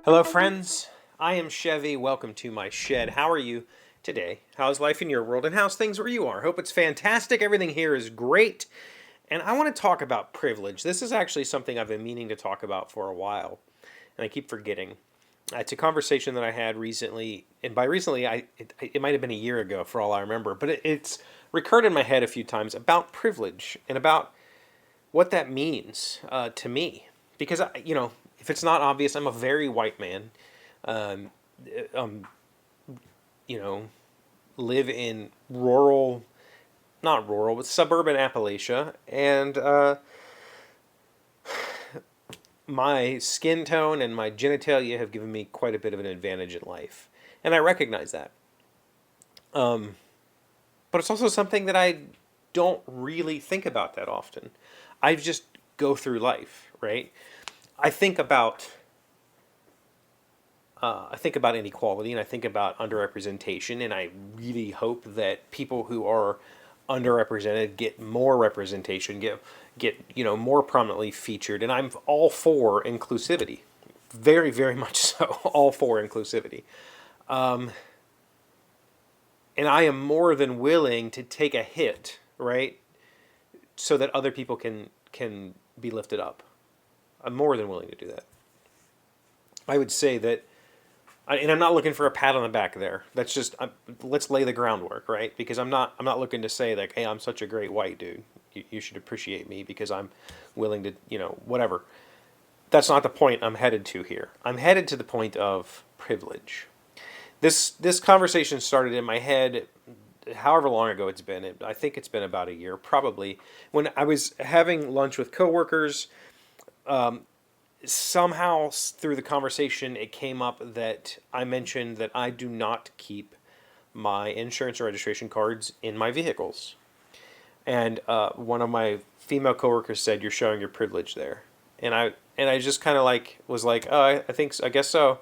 Hello, friends. I am Chevy. Welcome to my shed. How are you today? How's life in your world and how's things where you are? Hope it's fantastic. Everything here is great. And I want to talk about privilege. This is actually something I've been meaning to talk about for a while, and I keep forgetting. It's a conversation that I had recently, and by recently, it might have been a year ago for all I remember, but it's recurred in my head a few times about privilege and about what that means to me. Because, if it's not obvious, I'm a very white man. Um, um, you know, live in rural, not rural, but suburban Appalachia, and my skin tone and my genitalia have given me quite a bit of an advantage in life, and I recognize that. Um, but it's also something that I don't really think about that often. I just go through life, right? I think about I think about inequality and I think about underrepresentation, and I really hope that people who are underrepresented get more representation, get more prominently featured. And I'm all for inclusivity, very very much so, all for inclusivity. Um, and I am more than willing to take a hit, right, so that other people can be lifted up. I'm more than willing to do that. I would say that and I'm not looking for a pat on the back there. That's just let's lay the groundwork, right? Because I'm not looking to say like, hey, I'm such a great white dude. You should appreciate me because I'm willing to, whatever. That's not the point I'm headed to here. I'm headed to the point of privilege. This conversation started in my head, however long ago it's been. I think it's been about a year, probably, when I was having lunch with coworkers. Somehow through the conversation it came up that I mentioned that I do not keep my insurance or registration cards in my vehicles. And one of my female coworkers said, "You're showing your privilege there." And I just kind of like was like, "Oh, I think so, I guess so."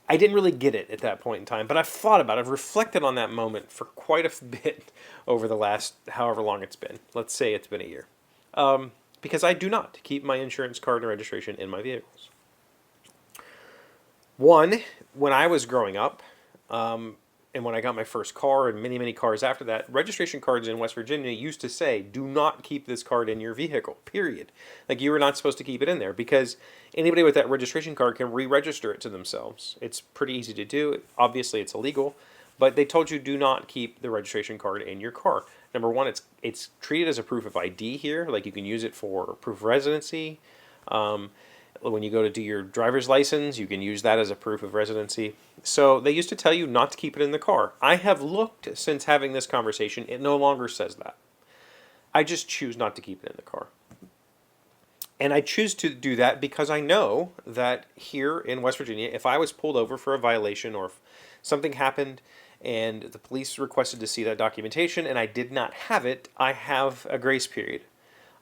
I didn't really get it at that point in time, but I've thought about it. I've reflected on that moment for quite a bit over the last however long it's been. Let's say it's been a year. Because I do not keep my insurance card and registration in my vehicles. One, when I was growing up, and when I got my first car and many, many cars after that, registration cards in West Virginia used to say, do not keep this card in your vehicle, period. Like you were not supposed to keep it in there because anybody with that registration card can re-register it to themselves. It's pretty easy to do. Obviously, it's illegal, but they told you do not keep the registration card in your car. Number one, it's treated as a proof of ID here. Like you can use it for proof of residency. Um, when you go to do your driver's license, you can use that as a proof of residency. So they used to tell you not to keep it in the car. I have looked since having this conversation. It no longer says that. I just choose not to keep it in the car. And I choose to do that because I know that here in West Virginia, if I was pulled over for a violation or if something happened and the police requested to see that documentation and I did not have it, I have a grace period.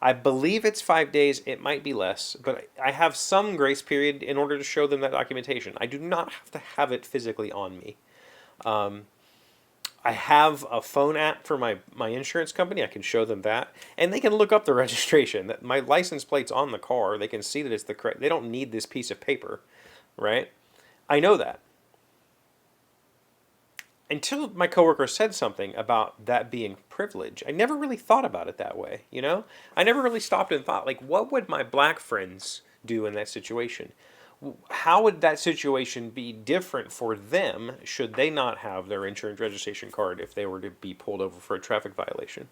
I believe it's 5 days. It might be less, but I have some grace period in order to show them that documentation. I do not have to have it physically on me. Um, I have a phone app for my insurance company. I can show them that, and they can look up the registration. That my license plate's on the car. They can see that it's the correct. They don't need this piece of paper, right? I know that. Until my coworker said something about that being privilege, I never really thought about it that way, you know? I never really stopped and thought, like, what would my black friends do in that situation? How would that situation be different for them should they not have their insurance registration card if they were to be pulled over for a traffic violation?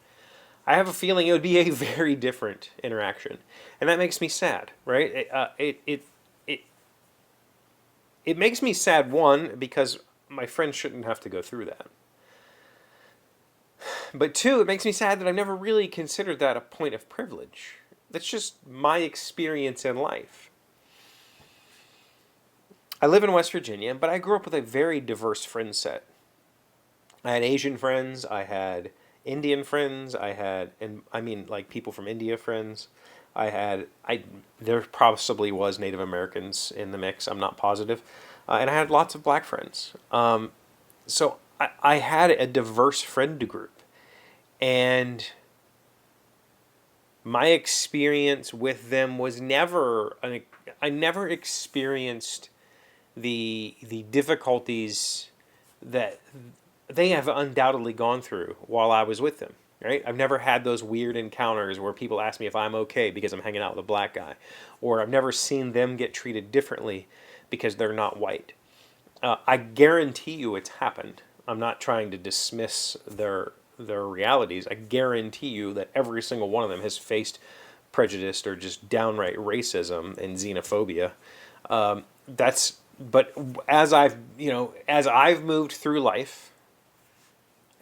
I have a feeling it would be a very different interaction. And that makes me sad, right? It, it makes me sad, one, because my friends shouldn't have to go through that. But two, it makes me sad that I've never really considered that a point of privilege. That's just my experience in life. I live in West Virginia, but I grew up with a very diverse friend set. I had Asian friends, I had Indian friends, I had, and I mean like people from India friends. There possibly was Native Americans in the mix. I'm not positive, and I had lots of black friends. So I had a diverse friend group, and my experience with them was never. I never experienced the difficulties that they have undoubtedly gone through while I was with them. Right? I've never had those weird encounters where people ask me if I'm okay because I'm hanging out with a black guy, or I've never seen them get treated differently because they're not white. I guarantee you it's happened. I'm not trying to dismiss their realities. I guarantee you that every single one of them has faced prejudice or just downright racism and xenophobia. But as I've moved through life,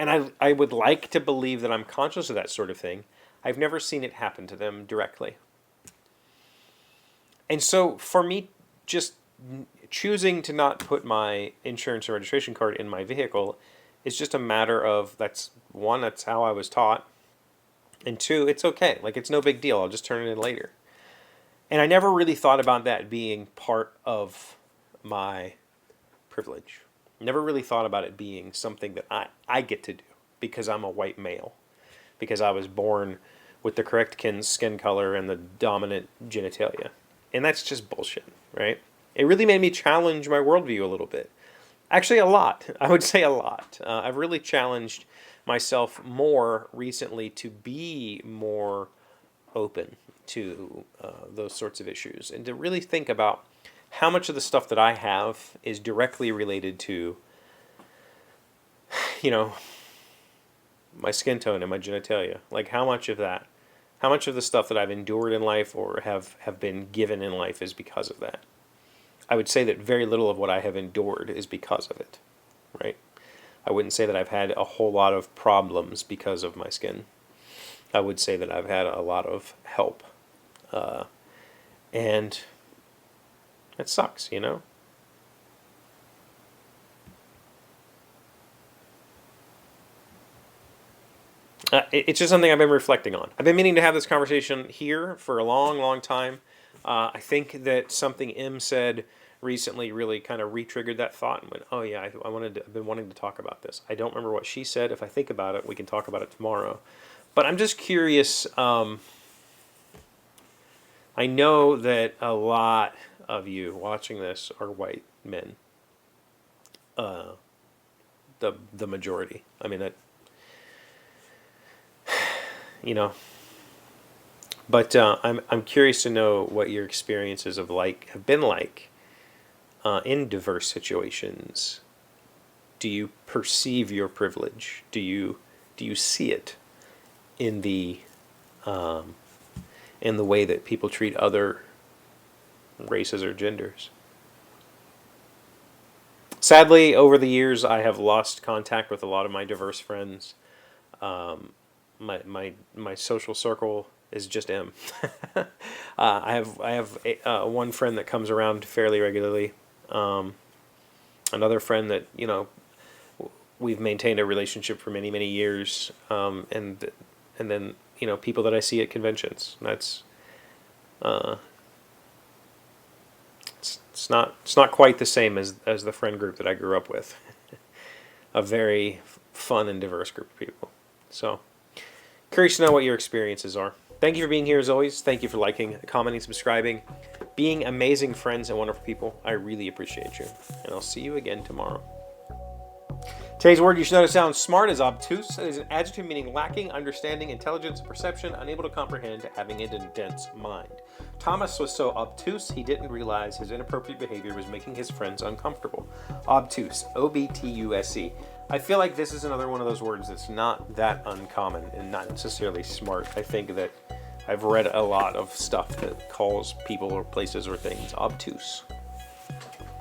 and I would like to believe that I'm conscious of that sort of thing, I've never seen it happen to them directly. And so for me, just choosing to not put my insurance and registration card in my vehicle is just a matter of, that's how I was taught. And two, it's okay. Like, it's no big deal. I'll just turn it in later. And I never really thought about that being part of my privilege. Never really thought about it being something that I get to do because I'm a white male. Because I was born with the correct skin color and the dominant genitalia. And that's just bullshit, right? It really made me challenge my worldview a little bit. Actually, a lot. I would say a lot. I've really challenged myself more recently to be more open to those sorts of issues and to really think about how much of the stuff that I have is directly related to, my skin tone and my genitalia. Like, how much of the stuff that I've endured in life or have been given in life is because of that. I would say that very little of what I have endured is because of it, right? I wouldn't say that I've had a whole lot of problems because of my skin. I would say that I've had a lot of help. And it sucks, It's just something I've been reflecting on. I've been meaning to have this conversation here for a long, long time. I think that something M said recently really kind of re-triggered that thought and went, oh yeah, I've been wanting to talk about this. I don't remember what she said. If I think about it, we can talk about it tomorrow. But I'm just curious. I know that a lot of you watching this are white men. The majority. I mean, that, But I'm curious to know what your experiences have been like in diverse situations. Do you perceive your privilege? Do you see it in the way that people treat other races or genders? Sadly, over the years, I have lost contact with a lot of my diverse friends. My social circle is just M. I have one friend that comes around fairly regularly. Another friend that we've maintained a relationship for many years. And then people that I see at conventions. That's it's not quite the same as the friend group that I grew up with. A very fun and diverse group of people. So, curious to know what your experiences are. Thank you for being here as always. Thank you for liking, commenting, subscribing, being amazing friends and wonderful people. I really appreciate you. And I'll see you again tomorrow. Today's word you should know to sound smart is obtuse. It is an adjective meaning lacking understanding, intelligence, perception, unable to comprehend, having a dense mind. Thomas was so obtuse he didn't realize his inappropriate behavior was making his friends uncomfortable. Obtuse. O-B-T-U-S-E. I feel like this is another one of those words that's not that uncommon and not necessarily smart. I think that I've read a lot of stuff that calls people or places or things obtuse.